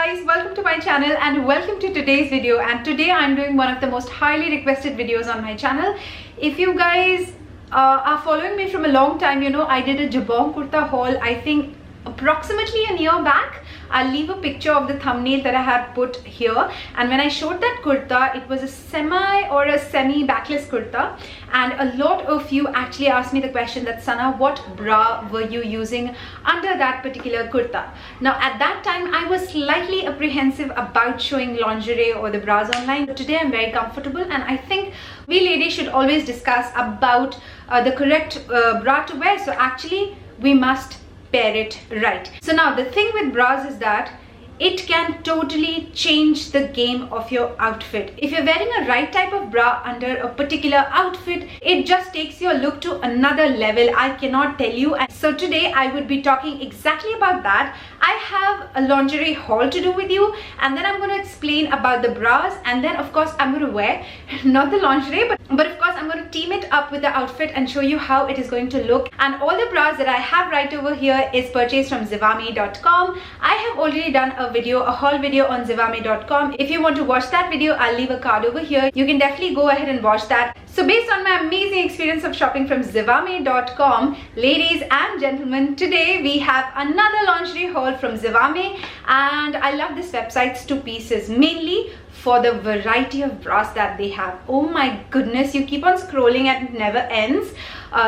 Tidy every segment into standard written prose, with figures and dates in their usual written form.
guys, welcome to my channel and welcome to today's video. And today I'm doing one of the most highly requested videos on my channel. If you guys are following me from a long time, you know I did a jabong kurta haul, I think approximately a year back. I'll leave a picture of the thumbnail that I had put here, and when I showed that kurta, it was a semi or a semi backless kurta, and a lot of you actually asked me the question that Sana, what bra were you using under that particular kurta? Now at that time I was slightly apprehensive about showing lingerie or the bras online, but today I'm very comfortable, and I think we ladies should always discuss about the correct bra to wear. So actually we must pair it right. So now the thing with bras is that it can totally change the game of your outfit. If you're wearing a right type of bra under a particular outfit, it just takes your look to another level. I cannot tell you. And so today I would be talking exactly about that. I have a lingerie haul to do with you, and then I'm going to explain about the bras, and then of course I'm going to wear not the lingerie, but of course I'm going to team it up with the outfit and show you how it is going to look. And all the bras that I have right over here is purchased from Zivame.com. I have already done a haul video on Zivame.com. If you want to watch that video, I'll leave a card over here. You can definitely go ahead and watch that. So based on my amazing experience of shopping from Zivame.com, ladies and gentlemen, today we have another lingerie haul from Zivame, and I love this website's two pieces, mainly for the variety of bras that they have. Oh my goodness, you keep on scrolling and it never ends.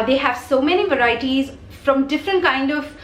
They have so many varieties from different kind of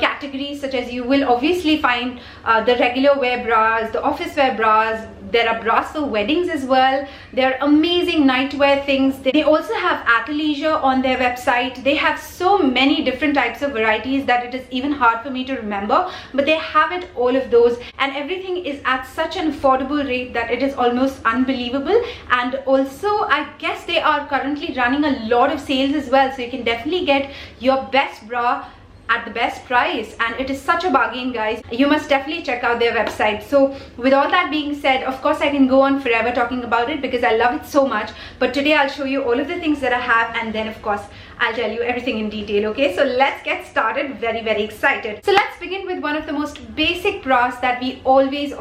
categories, such as you will obviously find the regular wear bras, the office wear bras. There are bras for weddings as well. There are amazing nightwear things. They also have athleisure on their website. They have so many different types of varieties that it is even hard for me to remember, but they have it, all of those, and everything is at such an affordable rate that it is almost unbelievable. And also I guess they are currently running a lot of sales as well, so you can definitely get your best bra at the best price, and it is such a bargain, guys. You must definitely check out their website. So with all that being said, of course I can go on forever talking about it because I love it so much, but today I'll show you all of the things that I have, and then of course I'll tell you everything in detail. Okay, so let's get started. Very excited. So let's begin with one of the most basic bras that we always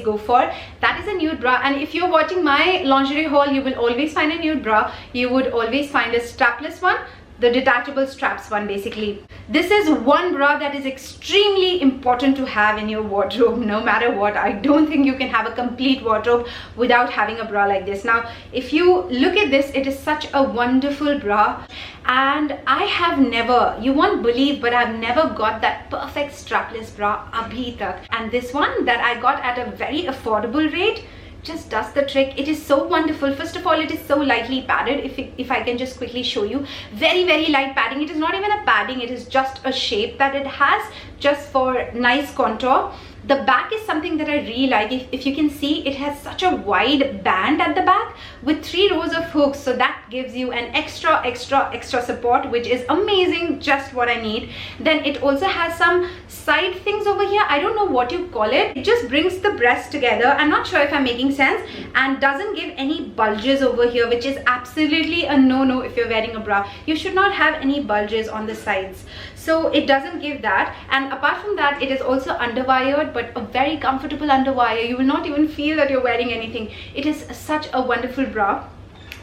go for. That is a nude bra, and if you're watching my lingerie haul, you will always find a nude bra. You would always find a strapless one, the detachable straps one. Basically, this is one bra that is extremely important to have in your wardrobe, no matter what. I don't think you can have a complete wardrobe without having a bra like this. Now if you look at this, it is such a wonderful bra, and I have never, you won't believe, but I've never got that perfect strapless bra abhi tak. And this one that I got at a very affordable rate just does the trick. It is so wonderful. First of all, it is so lightly padded. If I can just quickly show you, very light padding. It is not even a padding, it is just a shape that it has, just for nice contour. The back is something that I really like. If you can see, it has such a wide band at the back with 3 rows of hooks, so that gives you an extra support, which is amazing, just what I need. Then it also has some side things over here. I don't know what you call it. It just brings the breast together. I'm not sure if I'm making sense, and doesn't give any bulges over here, which is absolutely a no-no. If you're wearing a bra, you should not have any bulges on the sides, so it doesn't give that. And apart from that, it is also underwired, but a very comfortable underwire. You will not even feel that you're wearing anything. It is such a wonderful bra.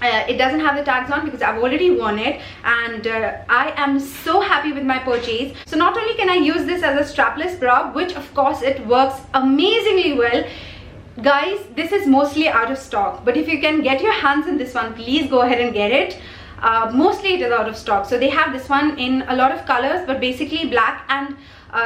It doesn't have the tags on because I've already worn it, and I am so happy with my purchase. So not only can I use this as a strapless bra, which of course it works amazingly well. Guys, this is mostly out of stock, but if you can get your hands on this one, please go ahead and get it. Mostly it is out of stock, so they have this one in a lot of colors, but basically black and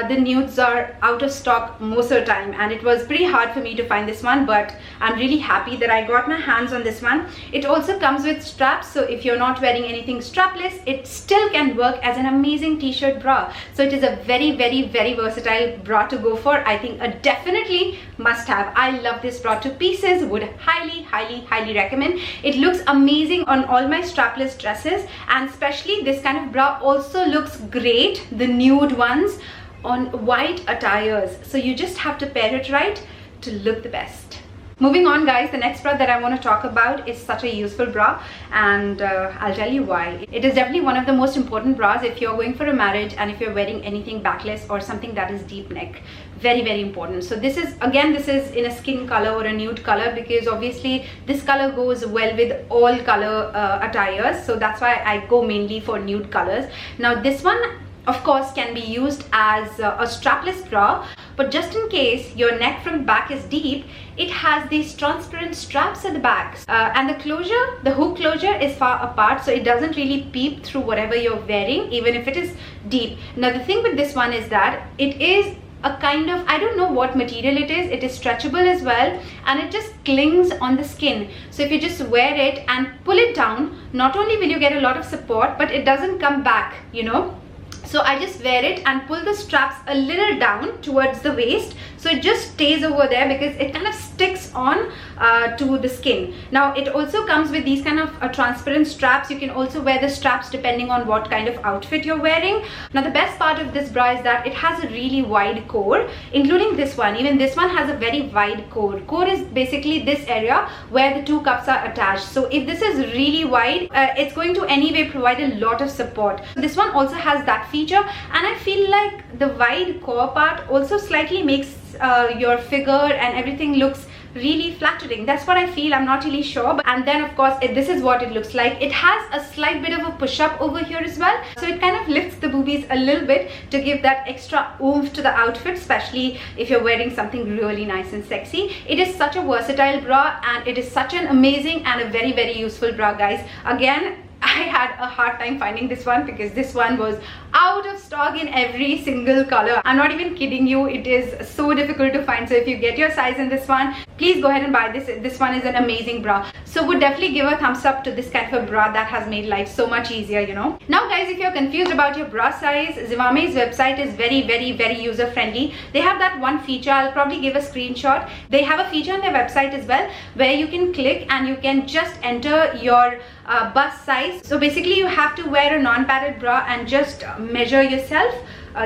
the nudes are out of stock most of the time, and it was pretty hard for me to find this one, but I'm really happy that I got my hands on this one. It also comes with straps, so if you're not wearing anything strapless, it still can work as an amazing t-shirt bra. So it is a very versatile bra to go for. I think a definitely must have. I love this bra to pieces. Would highly recommend. It looks amazing on all my strapless dresses, and especially this kind of bra also looks great, the nude ones, on white attires. So you just have to pair it right to look the best. Moving on guys, the next bra that I want to talk about is such a useful bra, and I'll tell you why. It is definitely one of the most important bras if you're going for a marriage and if you're wearing anything backless or something that is deep neck. Very important. So this is, again, this is in a skin color or a nude color, because obviously this color goes well with all color attires, so that's why I go mainly for nude colors. Now this one of course can be used as a strapless bra, but just in case your neck from back is deep, it has these transparent straps at the back, and the closure, the hook closure, is far apart, so it doesn't really peep through whatever you're wearing, even if it is deep. Now the thing with this one is that it is a kind of, I don't know what material it is stretchable as well, and it just clings on the skin. So if you just wear it and pull it down, not only will you get a lot of support, but it doesn't come back, you know. So I just wear it and pull the straps a little down towards the waist, so it just stays over there because it kind of sticks on to the skin. Now it also comes with these kind of transparent straps. You can also wear the straps depending on what kind of outfit you're wearing. Now the best part of this bra is that it has a really wide core, including this one. Even this one has a very wide core. Core is basically this area where the two cups are attached. So if this is really wide, it's going to anyway provide a lot of support. This one also has that feature, and I feel like the wide core part also slightly makes your figure and everything looks really flattering. That's what I feel. I'm not really sure. And then of course this is what it looks like. It has a slight bit of a push-up over here as well, so it kind of lifts the boobies a little bit to give that extra oomph to the outfit, especially if you're wearing something really nice and sexy. It is such a versatile bra, and it is such an amazing and a very useful bra, guys. Again, I had a hard time finding this one because this one was out of stock in every single color. I'm not even kidding you, it is so difficult to find. So if you get your size in this one, please go ahead and buy this. This one is an amazing bra. So would definitely give a thumbs up to this kind of a bra that has made life so much easier, you know. Now guys, if you're confused about your bra size, Zivame's website is very user friendly. They have that one feature, I'll probably give a screenshot. They have a feature on their website as well where you can click and you can just enter your bust size. So basically you have to wear a non-padded bra and just measure yourself,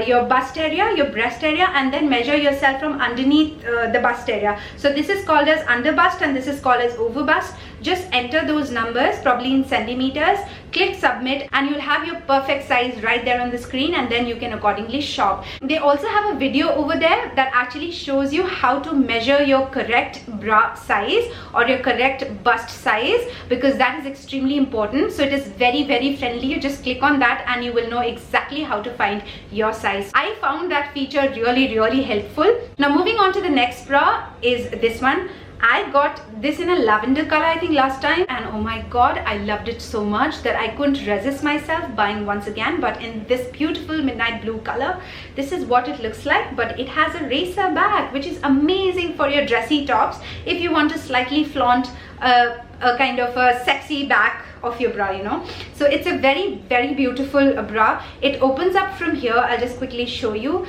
your bust area, your breast area, and then measure yourself from underneath the bust area. So this is called as under bust and this is called as over bust. Just enter those numbers, probably in centimeters, click submit, and you'll have your perfect size right there on the screen, and then you can accordingly shop. They also have a video over there that actually shows you how to measure your correct bra size or your correct bust size, because that is extremely important. So it is very friendly. You just click on that and you will know exactly how to find your size. I found that feature really helpful. Now moving on to the next bra is this one. I got this in a lavender color I think last time, and oh my god, I loved it so much that I couldn't resist myself buying once again, but in this beautiful midnight blue color. This is what it looks like, but it has a Racerback, which is amazing for your dressy tops if you want to slightly flaunt a kind of a sexy back of your bra, you know. So it's a very beautiful bra. It opens up from here. I'll just quickly show you.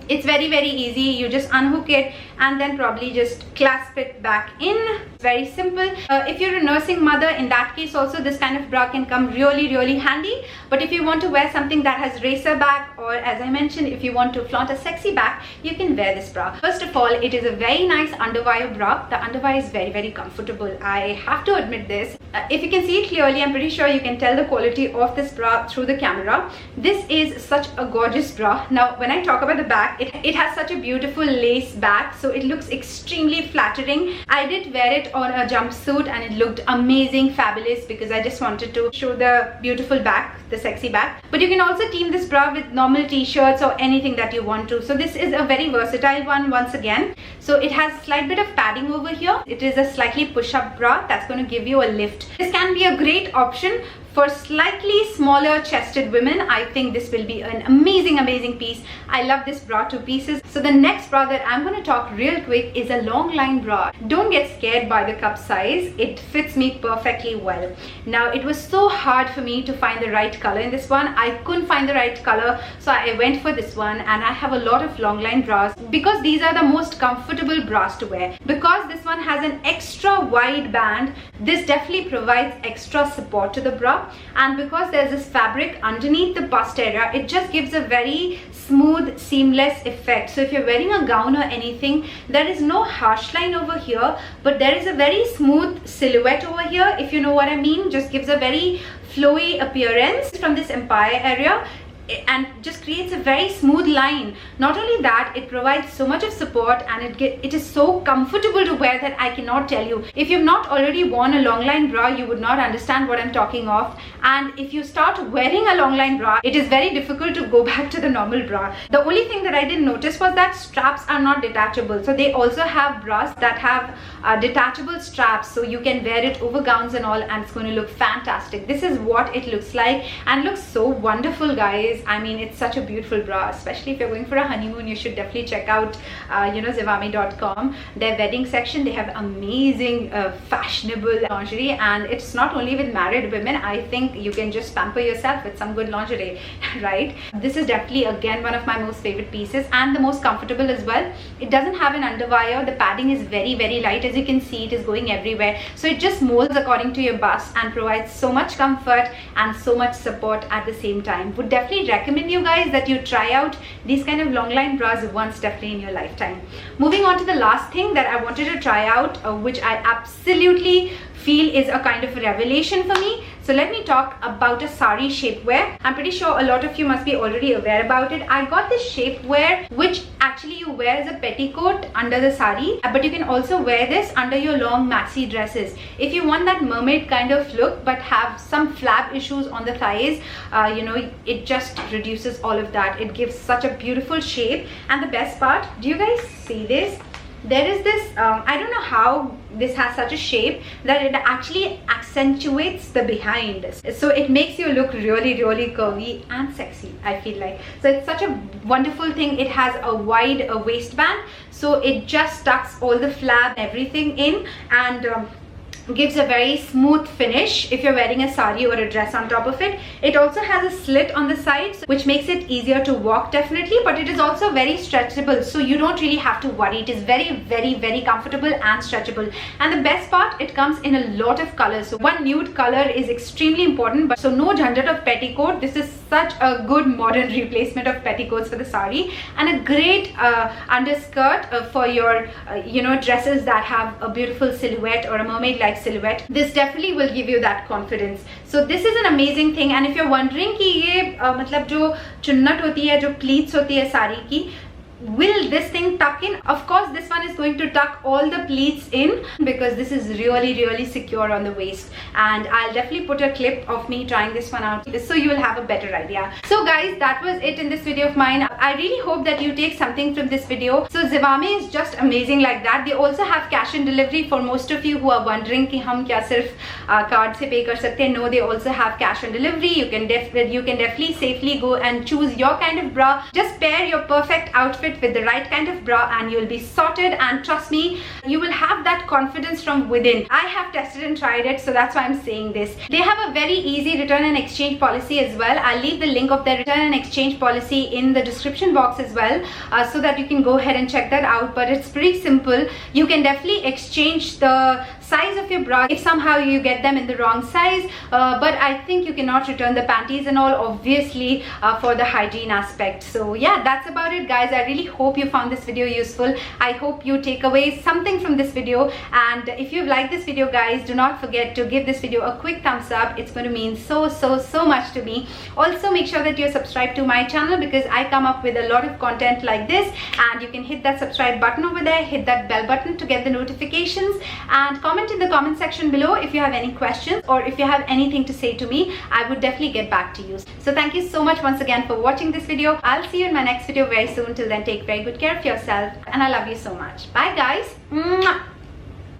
It's very easy. You just unhook it and then probably just clasp it back in. It's very simple. If you're a nursing mother, in that case also this kind of bra can come really handy. But if you want to wear something that has Racerback, or as I mentioned, if you want to flaunt a sexy back, you can wear this bra. First of all, it is a very nice underwire bra. The underwire is very comfortable. I have to admit this. If you can see it clearly, I'm pretty sure you can tell the quality of this bra through the camera. This is such a gorgeous bra. Now when I talk about the back, it has such a beautiful lace back, so it looks extremely flattering. I did wear it on a jumpsuit and it looked amazing, fabulous, because I just wanted to show the beautiful back, the sexy back. But you can also team this bra with normal t-shirts or anything that you want to. So this is a very versatile one once again. So it has a slight bit of padding over here. It is a slightly push-up bra that's going to give you a lift. This can be a great option for slightly smaller chested women. I think this will be an amazing piece. I love this bra, 2 pieces. So the next bra that I'm going to talk real quick is a Longline bra. Don't get scared by the cup size. It fits me perfectly well. Now it was so hard for me to find the right color in this one. I couldn't find the right color, so I went for this one, and I have a lot of Longline bras because these are the most comfortable bras to wear. Because this one has an extra wide band, this definitely provides extra support to the bra. And because there's this fabric underneath the bust area, it just gives a very smooth, seamless effect. So if you're wearing a gown or anything, there is no harsh line over here, but there is a very smooth silhouette over here, if you know what I mean. Just gives a very flowy appearance from this empire area and just creates a very smooth line. Not only that, it provides so much of support, and it is so comfortable to wear that I cannot tell you. If you've not already worn a Longline bra, you would not understand what I'm talking of. And if you start wearing a Longline bra, it is very difficult to go back to the normal bra. The only thing that I didn't notice was that straps are not detachable. So they also have bras that have detachable straps, so you can wear it over gowns and all, and it's going to look fantastic. This is what it looks like, and looks so wonderful, guys. I mean, it's such a beautiful bra. Especially if you're going for a honeymoon, you should definitely check out Zivame.com, their wedding section. They have amazing fashionable lingerie, and it's not only with married women. I think you can just pamper yourself with some good lingerie, right? This is definitely again one of my most favorite pieces, and the most comfortable as well. It doesn't have an underwire. The padding is very, very light. As you can see, it is going everywhere, so it just molds according to your bust and provides so much comfort and so much support at the same time. Would definitely recommend you guys that you try out these kind of Longline bras once, definitely in your lifetime. Moving on to the last thing that I wanted to try out, which I absolutely feel is a kind of revelation for me. So let me talk about a Saree Shapewear. I'm pretty sure a lot of you must be already aware about it. I got this shapewear, which actually you wear as a petticoat under the sari, but you can also wear this under your long maxi dresses. If you want that mermaid kind of look but have some flab issues on the thighs, it just reduces all of that. It gives such a beautiful shape. And the best part, do you guys see this? There is this, I don't know how this has such a shape that it actually accentuates the behind. So it makes you look really, really curvy and sexy, I feel like. So it's such a wonderful thing. It has a wide waistband, so it just tucks all the flab, everything in, and gives a very smooth finish if you're wearing a sari or a dress on top of it. It also has a slit on the sides, which makes it easier to walk definitely, but it is also very stretchable, so you don't really have to worry. It is very, very, very comfortable and stretchable. And the best part, it comes in a lot of colors. So one nude color is extremely important, but so no jhanjat of petticoat. This is such a good modern replacement of petticoats for the sari, and a great underskirt for your dresses that have a beautiful silhouette or a mermaid like silhouette. This definitely will give you that confidence. So this is an amazing thing. And if you're wondering कि ये मतलब जो चुन्नट होती है, जो pleats होती है साड़ी की, will this thing tuck in? Of course, this one is going to tuck all the pleats in, because this is really, really secure on the waist. And I'll definitely put a clip of me trying this one out, so you will have a better idea. So guys, that was it in this video of mine. I really hope that you take something from this video. So Zivame is just amazing like that. They also have cash on delivery for most of you who are wondering कि हम क्या सिर्फ card से pay कर सकते हैं. No, they also have cash on delivery. You can definitely safely go and choose your kind of bra. Just pair your perfect outfit with the right kind of bra and you'll be sorted, and trust me, you will have that confidence from within. I have tested and tried it, so that's why I'm saying this. They have a very easy return and exchange policy as well. I'll leave the link of their return and exchange policy in the description box as well, so that you can go ahead and check that out. But it's pretty simple. You can definitely exchange the size of your bra if somehow you get them in the wrong size, but I think you cannot return the panties and all, obviously, for the hygiene aspect. So yeah, that's about it guys. I really hope you found this video useful. I hope you take away something from this video, and if you've liked this video guys, do not forget to give this video a quick thumbs up. It's going to mean so much to me. Also make sure that you're subscribed to my channel, because I come up with a lot of content like this, and you can hit that subscribe button over there, hit that bell button to get the notifications, and comment in the comment section below if you have any questions or if you have anything to say to me. I would definitely get back to you. So thank you so much once again for watching this video. I'll see you in my next video very soon. Till then, take very good care of yourself, and I love you so much. Bye guys. Mwah.